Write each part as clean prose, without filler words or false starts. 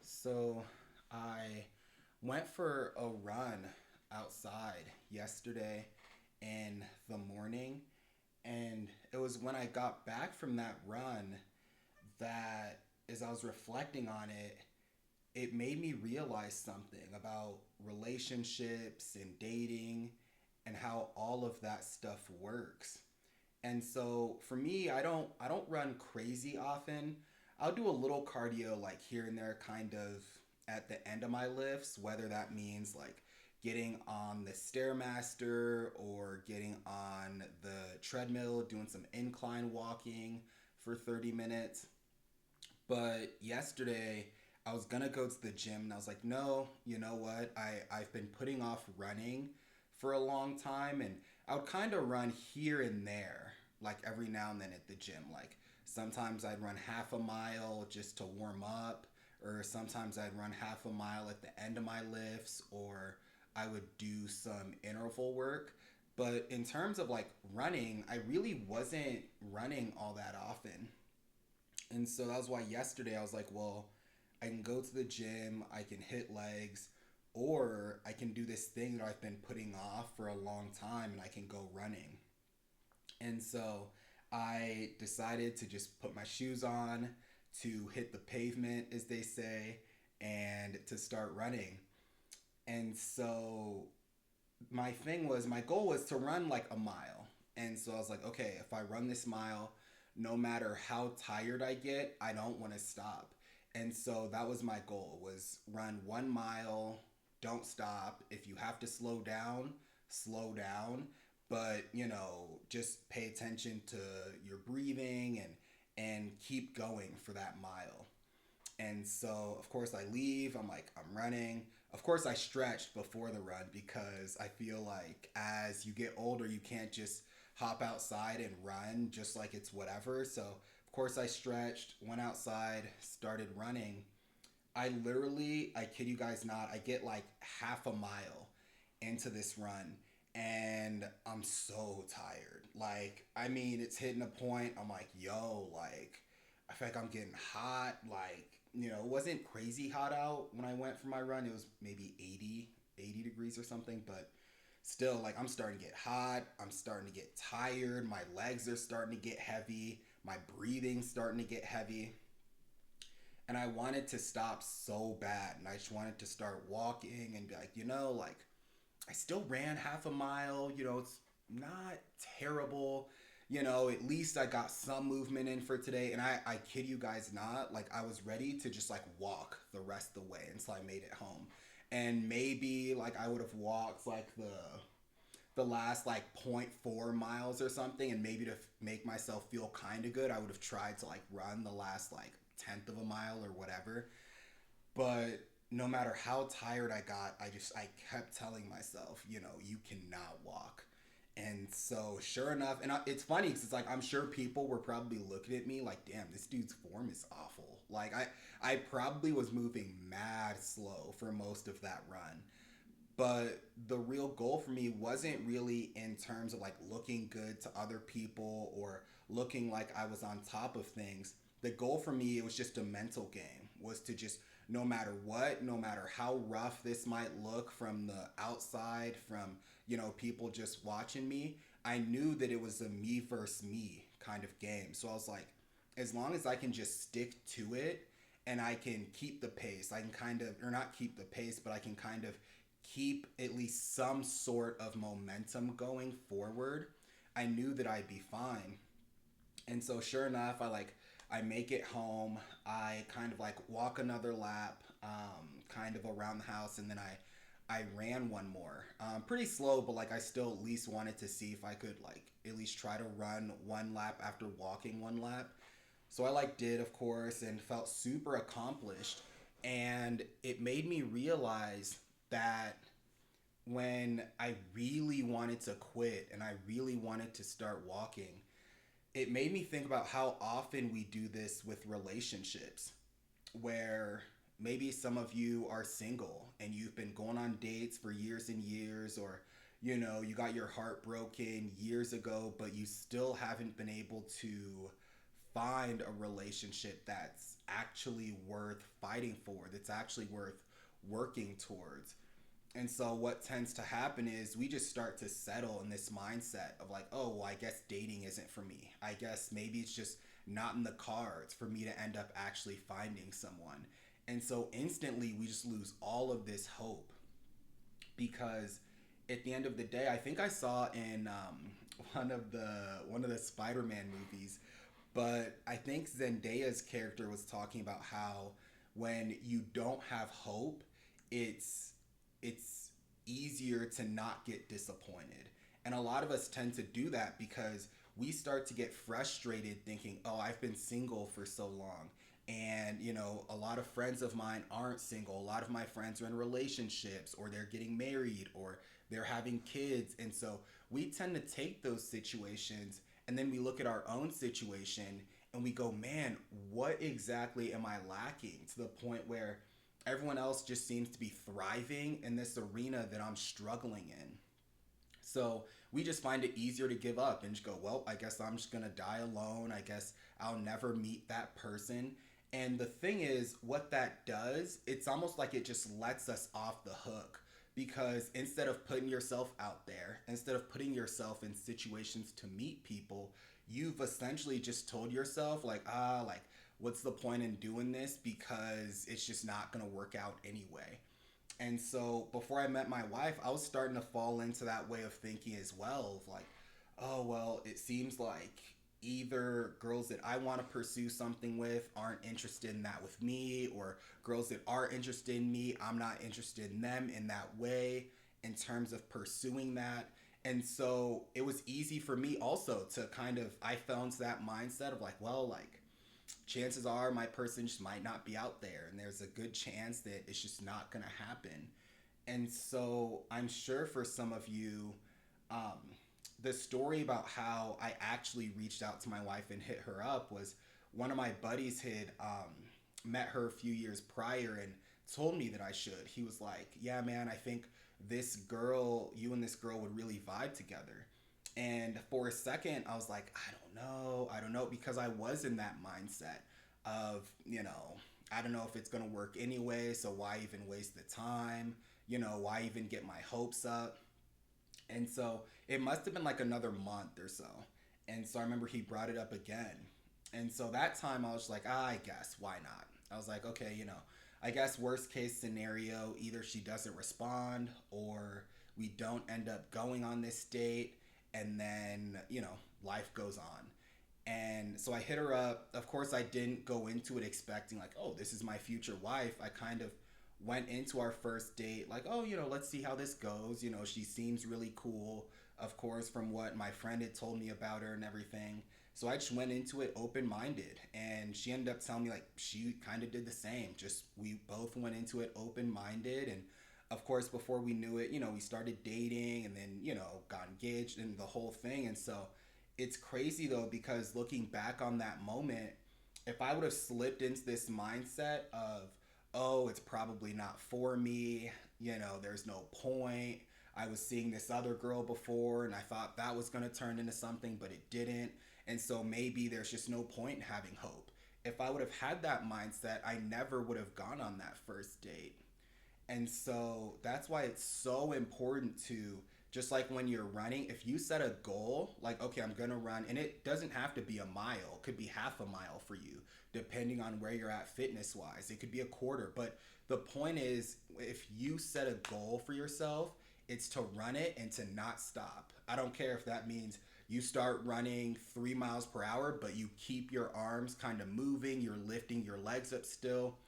So I went for a run outside yesterday in the morning, and it was when I got back from that run that, as I was reflecting on it, it made me realize something about relationships and dating and how all of that stuff works. And so for me, I don't run crazy often. I'll do a little cardio like here and there kind of at the end of my lifts, whether that means like getting on the Stairmaster or getting on the treadmill, doing some incline walking for 30 minutes. But yesterday, I was gonna go to the gym and I was like, no, you know what? I've been putting off running for a long time, and I would kind of run here and there, like every now and then at the gym. Like sometimes I'd run half a mile just to warm up, or sometimes I'd run half a mile at the end of my lifts, or I would do some interval work. But in terms of like running, I really wasn't running all that often. And so that was why yesterday I was like, well, I can go to the gym, I can hit legs, or I can do this thing that I've been putting off for a long time and I can go running. And so I decided to just put my shoes on, to hit the pavement, as they say, and to start running. And so my goal was to run like a mile. And so I was like, okay, if I run this mile, no matter how tired I get, I don't want to stop. And so that was my goal, was run 1 mile, don't stop. If you have to slow down, but just pay attention to your breathing and keep going for that mile. And so, of course, I leave. I'm like, I'm running. Of course, I stretched before the run because I feel like as you get older, you can't just hop outside and run just like it's whatever. So, of course, I stretched, went outside, started running. I kid you guys not, I get like half a mile into this run and I'm so tired. Like, I mean, it's hitting a point, I'm like, yo, like, I feel like I'm getting hot. Like, it wasn't crazy hot out when I went for my run. It was maybe 80 degrees or something, but still, like, I'm starting to get hot. I'm starting to get tired. My legs are starting to get heavy. My breathing's starting to get heavy, and I wanted to stop so bad. And I just wanted to start walking and be like, like I still ran half a mile. It's not terrible. At least I got some movement in for today. And I kid you guys not, like I was ready to just like walk the rest of the way until I made it home. And maybe like I would have walked like the last like point 0.4 miles or something, and maybe to make myself feel kind of good, I would have tried to like run the last like tenth of a mile or whatever. But no matter how tired I got, I kept telling myself, you cannot walk. And so, sure enough, it's funny because it's like I'm sure people were probably looking at me like, "Damn, this dude's form is awful." Like I probably was moving mad slow for most of that run. But the real goal for me wasn't really in terms of like looking good to other people or looking like I was on top of things. The goal for me, it was just a mental game, was to just, no matter what, no matter how rough this might look from the outside, from people just watching me, I knew that it was a me versus me kind of game. So I was like, as long as I can just stick to it and I can keep the pace, I can kind of, or not keep the pace, but I can kind of keep at least some sort of momentum going forward, I knew that I'd be fine. And so sure enough, I make it home. I kind of like walk another lap, kind of around the house, and then I ran one more. Pretty slow, but like I still at least wanted to see if I could like at least try to run one lap after walking one lap. So I like did, of course, and felt super accomplished. And it made me realize that when I really wanted to quit and I really wanted to start walking, it made me think about how often we do this with relationships, where maybe some of you are single and you've been going on dates for years and years, or you got your heart broken years ago, but you still haven't been able to find a relationship that's actually worth fighting for, that's actually worth working towards. And so what tends to happen is we just start to settle in this mindset of like, oh, well, I guess dating isn't for me. I guess maybe it's just not in the cards for me to end up actually finding someone. And so instantly we just lose all of this hope because at the end of the day, I think I saw in one of the Spider-Man movies, but I think Zendaya's character was talking about how when you don't have hope, it's it's easier to not get disappointed. And a lot of us tend to do that because we start to get frustrated thinking, "Oh, I've been single for so long." And, a lot of friends of mine aren't single. A lot of my friends are in relationships or they're getting married or they're having kids. And so we tend to take those situations and then we look at our own situation and we go, man, what exactly am I lacking to the point where everyone else just seems to be thriving in this arena that I'm struggling in? So we just find it easier to give up and just go, well, I guess I'm just gonna die alone. I guess I'll never meet that person. And the thing is, what that does, it's almost like it just lets us off the hook. Because instead of putting yourself out there, instead of putting yourself in situations to meet people, you've essentially just told yourself, like, what's the point in doing this? Because it's just not gonna work out anyway. And so before I met my wife, I was starting to fall into that way of thinking as well of like, oh, well, it seems like either girls that I want to pursue something with aren't interested in that with me, or girls that are interested in me, I'm not interested in them in that way in terms of pursuing that. And so it was easy for me also to kind of, I fell into that mindset of like, well, like, chances are my person just might not be out there and there's a good chance that it's just not going to happen. And so I'm sure for some of you, um, the story about how I actually reached out to my wife and hit her up was one of my buddies had met her a few years prior and told me that I should. He was like, yeah, man, I think you and this girl would really vibe together. And for a second, I was like, I don't know, because I was in that mindset of, I don't know if it's going to work anyway, so why even waste the time? Why even get my hopes up? And so it must have been like another month or so. And so I remember he brought it up again. And so that time I was like, I guess, why not? I was like, okay, I guess worst case scenario, either she doesn't respond or we don't end up going on this date and then, life goes on. And so I hit her up. Of course, I didn't go into it expecting, like, oh, this is my future wife. I kind of went into our first date, like, oh, let's see how this goes. She seems really cool, of course, from what my friend had told me about her and everything. So I just went into it open minded. And she ended up telling me, like, she kind of did the same. Just we both went into it open minded. And of course, before we knew it, we started dating and then, got engaged and the whole thing. And so it's crazy though, because looking back on that moment, if I would have slipped into this mindset of, oh, it's probably not for me, there's no point. I was seeing this other girl before and I thought that was going to turn into something, but it didn't. And so maybe there's just no point in having hope. If I would have had that mindset, I never would have gone on that first date. And so that's why it's so important to, just like when you're running, if you set a goal, like, okay, I'm going to run, and it doesn't have to be a mile, it could be half a mile for you, depending on where you're at fitness wise. It could be a quarter. But the point is, if you set a goal for yourself, it's to run it and to not stop. I don't care if that means you start running 3 miles per hour, but you keep your arms kind of moving, you're lifting your legs up still.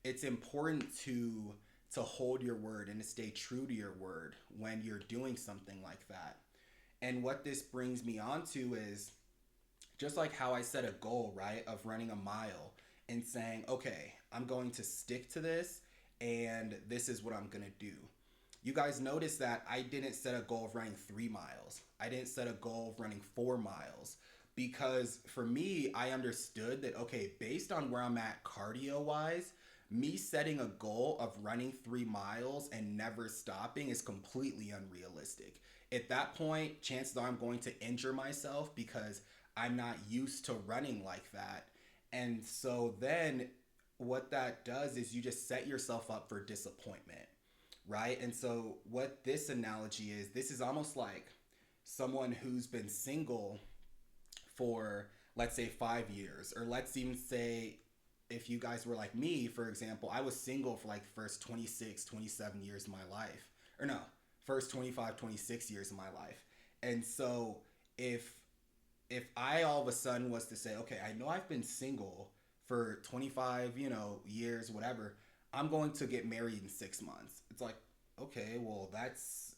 It's important to hold your word and to stay true to your word when you're doing something like that. And what this brings me on to is just like how I set a goal, right, of running a mile and saying, okay, I'm going to stick to this and this is what I'm going to do. You guys notice that I didn't set a goal of running 3 miles. I didn't set a goal of running 4 miles because for me, I understood that, okay, based on where I'm at cardio wise, me setting a goal of running 3 miles and never stopping is completely unrealistic. At that point, chances are I'm going to injure myself because I'm not used to running like that. And so then what that does is you just set yourself up for disappointment, right? And so what this analogy is, this is almost like someone who's been single for, let's say, 5 years, or let's even say, if you guys were like me, for example, I was single for like the first 26, 27 years of my life. Or no, first 25, 26 years of my life. And so if if I all of a sudden was to say, okay, I know I've been single for 25, years, whatever, I'm going to get married in 6 months. It's like, okay, well, that's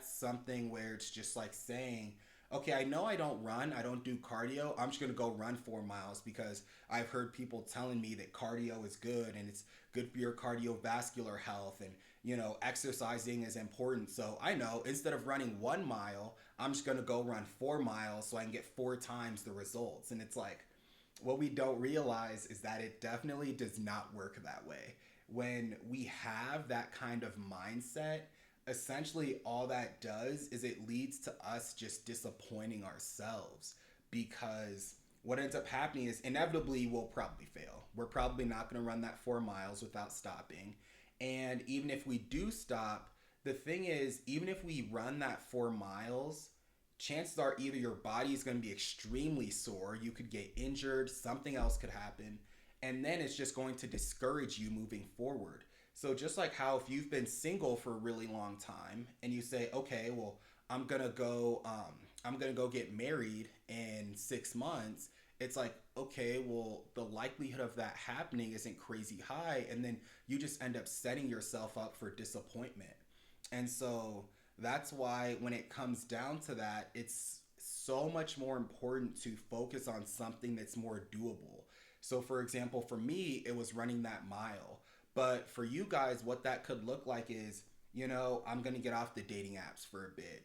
something where it's just like saying, okay, I know I don't run, I don't do cardio. I'm just gonna go run 4 miles because I've heard people telling me that cardio is good and it's good for your cardiovascular health, and exercising is important. So I know instead of running 1 mile, I'm just gonna go run 4 miles so I can get 4 times the results. And it's like, what we don't realize is that it definitely does not work that way. When we have that kind of mindset, essentially all that does is it leads to us just disappointing ourselves, because what ends up happening is inevitably we'll probably fail. We're probably not going to run that 4 miles without stopping. And even if we do stop, the thing is, even if we run that 4 miles, chances are either your body is going to be extremely sore, you could get injured, something else could happen, and then it's just going to discourage you moving forward. So just like how if you've been single for a really long time and you say, okay, well, I'm gonna go get married in 6 months. It's like, okay, well, the likelihood of that happening isn't crazy high, and then you just end up setting yourself up for disappointment. And so that's why when it comes down to that, it's so much more important to focus on something that's more doable. So, for example, for me, it was running that mile. But for you guys, what that could look like is, I'm going to get off the dating apps for a bit.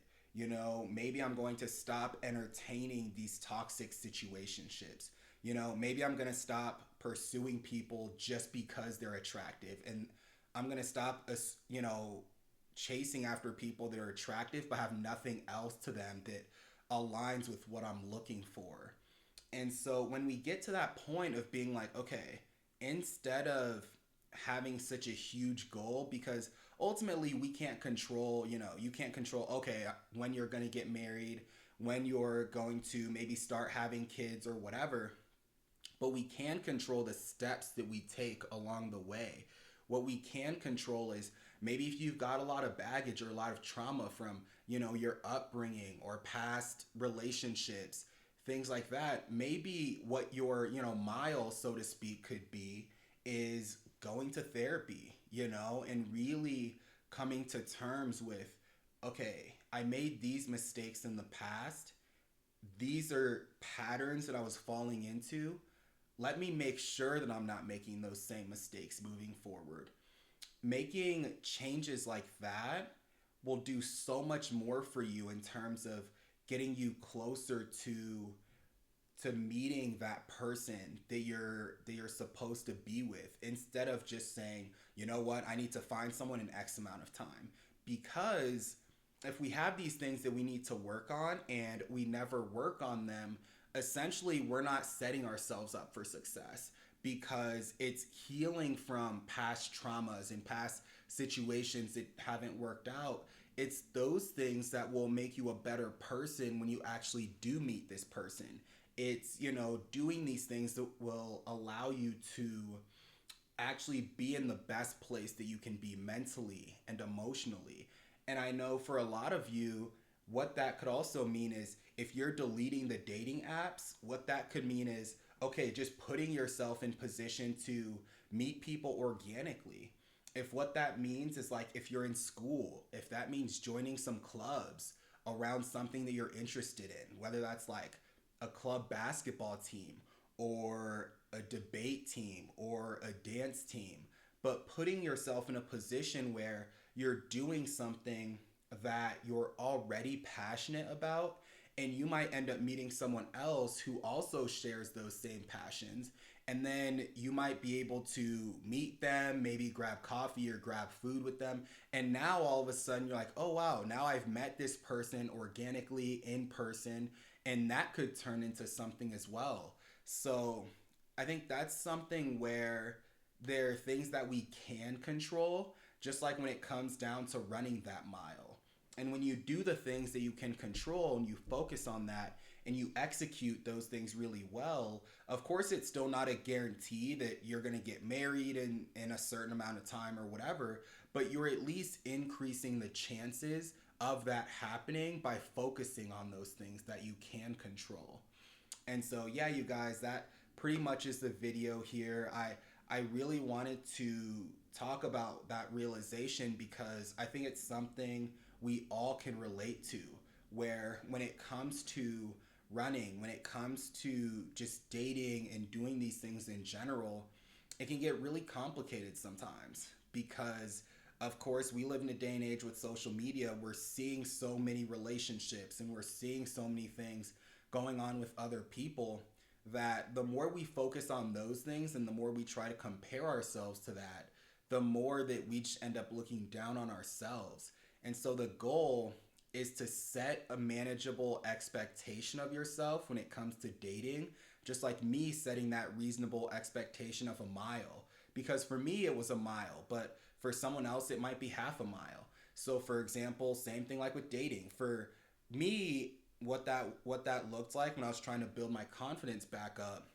Maybe I'm going to stop entertaining these toxic situationships. Maybe I'm going to stop pursuing people just because they're attractive. And I'm going to stop, chasing after people that are attractive but have nothing else to them that aligns with what I'm looking for. And so when we get to that point of being like, okay, instead of having such a huge goal, because ultimately we can't control, you can't control, okay, when you're going to get married, when you're going to maybe start having kids or whatever, but we can control the steps that we take along the way. What we can control is maybe if you've got a lot of baggage or a lot of trauma from, your upbringing or past relationships, things like that, maybe what your, mile, so to speak, could be is going to therapy, and really coming to terms with, okay, I made these mistakes in the past. These are patterns that I was falling into. Let me make sure that I'm not making those same mistakes moving forward. Making changes like that will do so much more for you in terms of getting you closer to meeting that person that you're supposed to be with, instead of just saying, you know what, I need to find someone in X amount of time. Because if we have these things that we need to work on and we never work on them, essentially we're not setting ourselves up for success, because it's healing from past traumas and past situations that haven't worked out. It's those things that will make you a better person when you actually do meet this person. It's, doing these things that will allow you to actually be in the best place that you can be mentally and emotionally. And I know for a lot of you, what that could also mean is if you're deleting the dating apps, what that could mean is, okay, just putting yourself in position to meet people organically. If what that means is like if you're in school, if that means joining some clubs around something that you're interested in, whether that's like a club basketball team or a debate team or a dance team, but putting yourself in a position where you're doing something that you're already passionate about, and you might end up meeting someone else who also shares those same passions, and then you might be able to meet them, maybe grab coffee or grab food with them, and now all of a sudden you're like, oh wow, now I've met this person organically in person, and that could turn into something as well. So I think that's something where there are things that we can control, just like when it comes down to running that mile. And when you do the things that you can control and you focus on that and you execute those things really well, of course, it's still not a guarantee that you're going to get married in a certain amount of time or whatever, but you're at least increasing the chances of that happening by focusing on those things that you can control. And so, yeah, you guys, that pretty much is the video here. I really wanted to talk about that realization because I think it's something we all can relate to. Where when it comes to running, when it comes to just dating and doing these things in general, it can get really complicated sometimes because of course we live in a day and age with social media. We're seeing so many relationships and we're seeing so many things going on with other people that the more we focus on those things and the more we try to compare ourselves to that, the more that we just end up looking down on ourselves. And so the goal is to set a manageable expectation of yourself when it comes to dating, just like me setting that reasonable expectation of a mile. Because for me, it was a mile, but for someone else, it might be half a mile. So, for example, same thing like with dating. For me, what that looked like when I was trying to build my confidence back up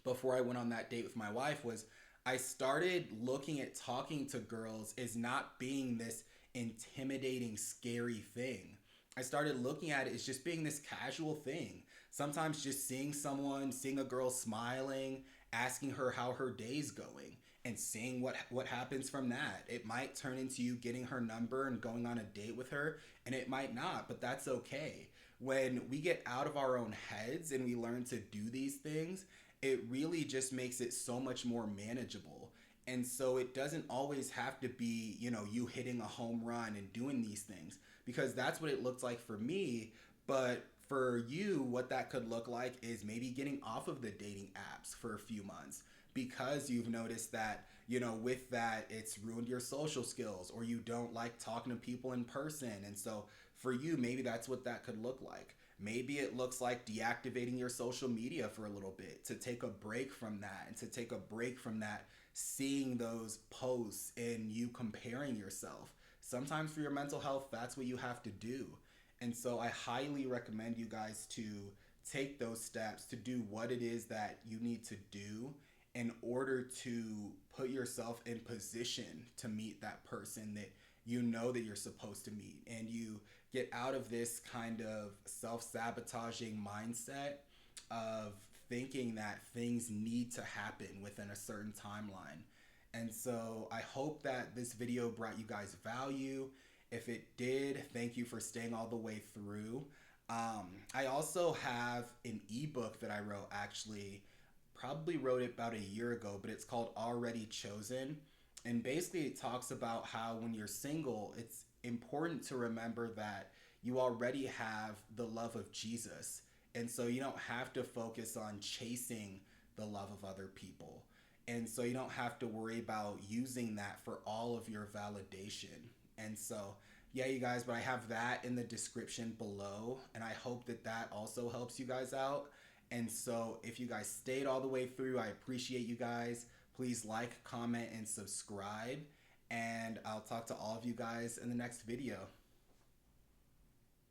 before I went on that date with my wife was I started looking at talking to girls as not being this intimidating, scary thing. I started looking at it as just being this casual thing. Sometimes just seeing someone, seeing a girl smiling, asking her how her day's going, and seeing what happens from that. It might turn into you getting her number and going on a date with her, and it might not, but that's okay. When we get out of our own heads and we learn to do these things, it really just makes it so much more manageable. And so it doesn't always have to be, you hitting a home run and doing these things because that's what it looks like for me. But for you, what that could look like is maybe getting off of the dating apps for a few months because you've noticed that, with that, it's ruined your social skills or you don't like talking to people in person. And so for you, maybe that's what that could look like. Maybe it looks like deactivating your social media for a little bit to take a break from that and to take a break from that seeing those posts and you comparing yourself. Sometimes for your mental health, that's what you have to do. And so I highly recommend you guys to take those steps to do what it is that you need to do in order to put yourself in position to meet that person that you know that you're supposed to meet, and you get out of this kind of self-sabotaging mindset of thinking that things need to happen within a certain timeline. And so I hope that this video brought you guys value. If it did, thank you for staying all the way through. I also have an ebook that I wrote, actually probably wrote it about a year ago, but it's called Already Chosen. And basically it talks about how when you're single, it's important to remember that you already have the love of Jesus. And so you don't have to focus on chasing the love of other people. And so you don't have to worry about using that for all of your validation. And so, yeah, you guys, but I have that in the description below. And I hope that that also helps you guys out. And so if you guys stayed all the way through, I appreciate you guys. Please like, comment, and subscribe. And I'll talk to all of you guys in the next video.